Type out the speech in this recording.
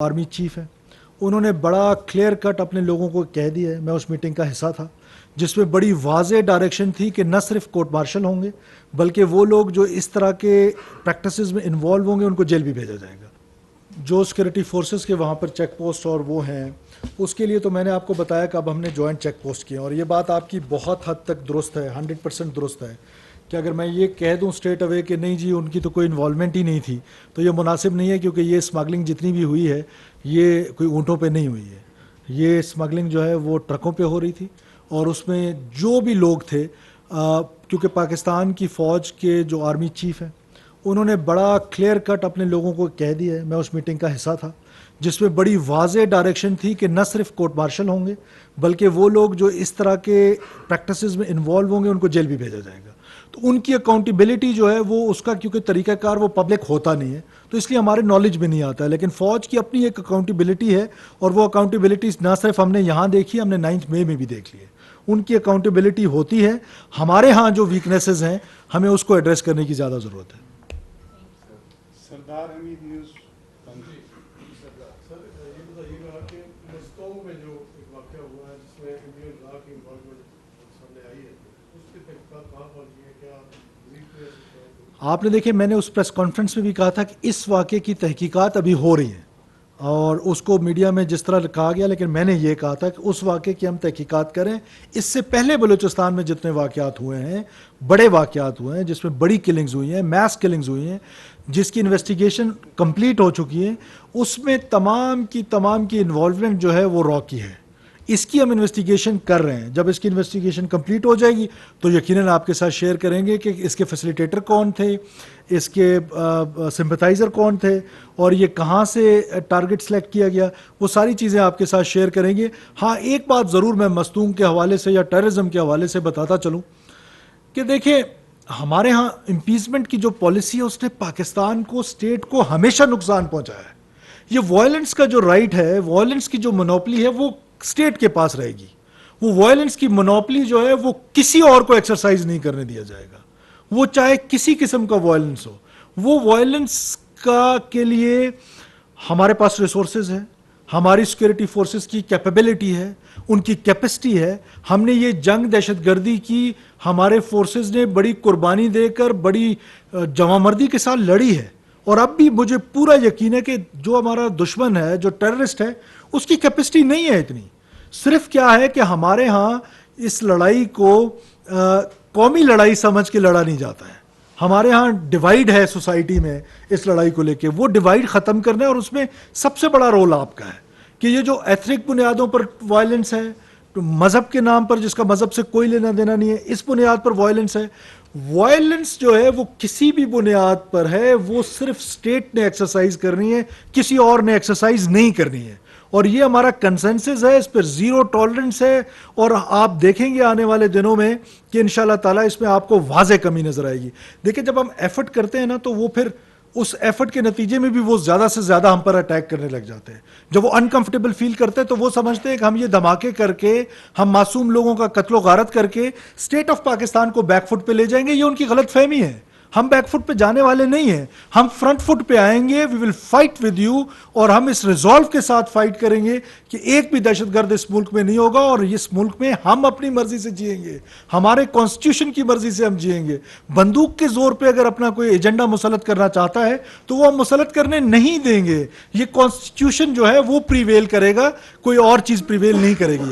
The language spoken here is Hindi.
आर्मी चीफ है, उन्होंने बड़ा क्लियर कट अपने लोगों को कह दिया है। मैं उस मीटिंग का हिस्सा था जिसमें बड़ी वाज़ेह डायरेक्शन थी कि न सिर्फ कोर्ट मार्शल होंगे बल्कि वो लोग जो इस तरह के प्रैक्टिसेस में इन्वॉल्व होंगे उनको जेल भी भेजा जाएगा। जो सिक्योरिटी फोर्सेस के वहाँ पर चेक पोस्ट और वो हैं, उसके लिए तो मैंने आपको बताया कि अब हमने जॉइंट चेक पोस्ट किए और ये बात आपकी बहुत हद तक दुरुस्त है, 100% दुरुस्त है कि अगर मैं ये कह दूं स्ट्रेट अवे कि नहीं जी उनकी तो कोई इन्वॉल्वमेंट ही नहीं थी तो ये मुनासिब नहीं है, क्योंकि ये स्मगलिंग जितनी भी हुई है ये कोई ऊँटों पे नहीं हुई है। ये स्मगलिंग जो है वो ट्रकों पे हो रही थी और उसमें जो भी लोग थे, क्योंकि पाकिस्तान की फ़ौज के जो आर्मी चीफ हैं उन्होंने बड़ा क्लियर कट अपने लोगों को कह दिया है। मैं उस मीटिंग का हिस्सा था जिसमें बड़ी वाज़ेह डायरेक्शन थी कि न सिर्फ कोर्ट मार्शल होंगे बल्कि वो लोग जो इस तरह के प्रैक्टिसेस में इन्वॉल्व होंगे उनको जेल भी भेजा जाएगा। तो उनकी अकाउंटेबिलिटी जो है वो उसका, क्योंकि तरीक़ाकार वो पब्लिक होता नहीं है तो इसलिए हमारे नॉलेज में नहीं आता है, लेकिन फ़ौज की अपनी एक अकाउंटेबिलिटी है और वो अकाउंटेबिलिटी ना सिर्फ हमने यहाँ देखी, हमने 9 मई में भी देख ली है। उनकी अकाउंटेबिलिटी होती है। हमारे यहाँ जो वीकनेसेस हैं हमें उसको एड्रेस करने की ज़्यादा ज़रूरत है। सरदार हमीद न्यूज़ सर, ये बताइएगा कि मस्तों में जो एक वाक़या हुआ है जिसमें इंडियन लॉ की इन्वॉल्वमेंट सामने आई है, उसकी तहकीकात कहाँ पहुँची है? क्या मज़ीद कोई ऐसी शिकायत है? आपने देखिए, मैंने उस प्रेस कॉन्फ्रेंस में भी कहा था कि इस वाक़े की तहकीकात अभी हो रही है और उसको मीडिया में जिस तरह कहा गया, लेकिन मैंने ये कहा था कि उस वाक़े की हम तहकीकात करें। इससे पहले बलूचिस्तान में जितने वाक़यात हुए हैं, बड़े वाक़यात हुए हैं जिसमें बड़ी किलिंग्स हुई हैं, मैस किलिंग्स हुई हैं, जिसकी इन्वेस्टिगेशन कंप्लीट हो चुकी है, उसमें तमाम की इन्वॉल्वमेंट जो है वो रॉ की है। इसकी हम इन्वेस्टिगेशन कर रहे हैं। जब इसकी इन्वेस्टिगेशन कंप्लीट हो जाएगी तो यकीनन आपके साथ शेयर करेंगे कि इसके फैसिलिटेटर कौन थे, इसके सिंपथाइज़र कौन थे और ये कहाँ से टारगेट सेलेक्ट किया गया, वो सारी चीज़ें आपके साथ शेयर करेंगे। हाँ, एक बात ज़रूर मैं मस्तूम के हवाले से या टेररिज्म के हवाले से बताता चलूँ कि देखिए, हमारे यहाँ इम्पीचमेंट की जो पॉलिसी है उसने पाकिस्तान को, स्टेट को हमेशा नुकसान पहुँचाया है। ये वायलेंस का जो राइट है, वायलेंस की जो मोनोपली है वो स्टेट के पास रहेगी। वो वायलेंस की मोनोपली जो है वो किसी और को एक्सरसाइज नहीं करने दिया जाएगा, वो चाहे किसी किस्म का वायलेंस हो। वो वायलेंस का के लिए हमारे पास रिसोर्सेज है, हमारी सिक्योरिटी फोर्सेस की कैपेबिलिटी है, उनकी कैपेसिटी है। हमने ये जंग दहशतगर्दी की, हमारे फोर्सेस ने बड़ी कुर्बानी देकर बड़ी जवामर्दी के साथ लड़ी है और अब भी मुझे पूरा यकीन है कि जो हमारा दुश्मन है, जो टेररिस्ट है, उसकी कैपेसिटी नहीं है इतनी। सिर्फ क्या है कि हमारे यहाँ इस लड़ाई को कौमी लड़ाई समझ के लड़ा नहीं जाता है। हमारे यहाँ डिवाइड है सोसाइटी में इस लड़ाई को लेके, वो डिवाइड ख़त्म करना है और उसमें सबसे बड़ा रोल आपका है कि ये जो एथनिक बुनियादों पर वायलेंस है, तो मज़हब के नाम पर, जिसका मज़हब से कोई लेना देना नहीं है, इस बुनियाद पर वायलेंस है। वायलेंस जो है वो किसी भी बुनियाद पर है, वो सिर्फ स्टेट ने एक्सरसाइज करनी है, किसी और ने एक्सरसाइज नहीं करनी है। और ये हमारा कंसेंसस है, इस पर ज़ीरो टॉलरेंस है और आप देखेंगे आने वाले दिनों में कि इंशाल्लाह ताला इसमें आपको वाज़े कमी नज़र आएगी। देखिए, जब हम एफर्ट करते हैं ना तो वो फिर उस एफर्ट के नतीजे में भी वो ज़्यादा से ज़्यादा हम पर अटैक करने लग जाते हैं। जब वो अनकंफर्टेबल फील करते हैं तो वो समझते हैं कि हम ये धमाके करके, हम मासूम लोगों का कत्लो गारत करके स्टेट ऑफ पाकिस्तान को बैकफुट पे ले जाएंगे। ये उनकी गलत फहमी है। हम बैकफुट पे जाने वाले नहीं हैं, हम फ्रंट फुट पे आएंगे। We will fight with you और हम इस रिजॉल्व के साथ फाइट करेंगे कि एक भी दहशतगर्द इस मुल्क में नहीं होगा और इस मुल्क में हम अपनी मर्जी से जिएंगे, हमारे कॉन्स्टिट्यूशन की मर्जी से हम जिएंगे। बंदूक के जोर पे अगर अपना कोई एजेंडा मुसलत करना चाहता है तो वो हम मुसलत करने नहीं देंगे। ये कॉन्स्टिट्यूशन जो है वो प्रिवेल करेगा, कोई और चीज प्रिवेल नहीं करेगी।